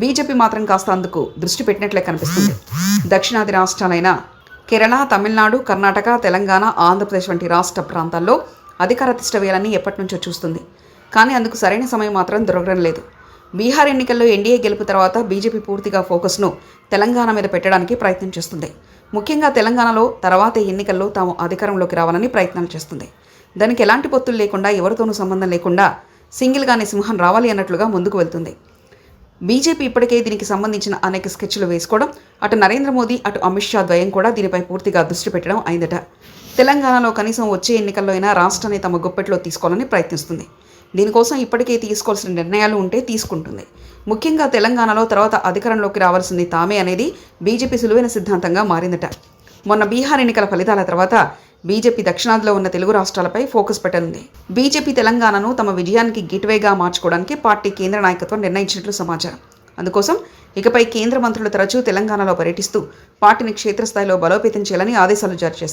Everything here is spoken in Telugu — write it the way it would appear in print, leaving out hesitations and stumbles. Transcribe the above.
బీజేపీ మాత్రం కాస్త అందుకు దృష్టి పెట్టినట్లే కనిపిస్తుంది. దక్షిణాది రాష్ట్రాలైన కేరళ, తమిళనాడు, కర్ణాటక, తెలంగాణ, ఆంధ్రప్రదేశ్ వంటి రాష్ట్ర ప్రాంతాల్లో అధికార తిష్ట వేయాలని ఎప్పటి నుంచో చూస్తుంది. కానీ అందుకు సరైన సమయం మాత్రం దొరకడం లేదు. బీహార్ ఎన్నికల్లో ఎన్డీఏ గెలుపు తర్వాత బీజేపీ పూర్తిగా ఫోకస్ను తెలంగాణ మీద పెట్టడానికి ప్రయత్నం చేస్తుంది. ముఖ్యంగా తెలంగాణలో తర్వాతి ఎన్నికల్లో తాము అధికారంలోకి రావాలని ప్రయత్నాలు చేస్తుంది. దానికి ఎలాంటి పొత్తులు లేకుండా, ఎవరితోనూ సంబంధం లేకుండా సింగిల్గానే సింహం రావాలి అన్నట్లుగా ముందుకు వెళ్తుంది. బీజేపీ ఇప్పటికే దీనికి సంబంధించిన అనేక స్కెచ్లు వేసుకోవడం, అటు నరేంద్ర మోదీ, అటు అమిత్ షా ద్వయం కూడా దీనిపై పూర్తిగా దృష్టి పెట్టడం అయిందట. తెలంగాణలో కనీసం వచ్చే ఎన్నికల్లో అయినా రాష్ట్రాన్ని తమ గుప్పెట్లో తీసుకోవాలని ప్రయత్నిస్తుంది. దీనికోసం ఇప్పటికే తీసుకోవాల్సిన నిర్ణయాలు ఉంటే తీసుకుంటుంది. ముఖ్యంగా తెలంగాణలో తర్వాత అధికారంలోకి రావాల్సింది తామే అనేది బీజేపీ సులువైన సిద్ధాంతంగా మారిందట. మొన్న బీహార్ ఎన్నికల ఫలితాల తర్వాత బీజేపీ దక్షిణాదిలో ఉన్న తెలుగు రాష్ట్రాలపై ఫోకస్ పెట్టనుంది. బీజేపీ తెలంగాణను తమ విజయానికి గేట్వేగా మార్చుకోవడానికి పార్టీ కేంద్ర నాయకత్వం నిర్ణయించినట్లు సమాచారం. అందుకోసం ఇకపై కేంద్ర మంత్రులు తరచూ తెలంగాణలో పర్యటిస్తూ పార్టీని క్షేత్రస్థాయిలో బలోపేతం చేయాలని ఆదేశాలు జారీ చేశారు.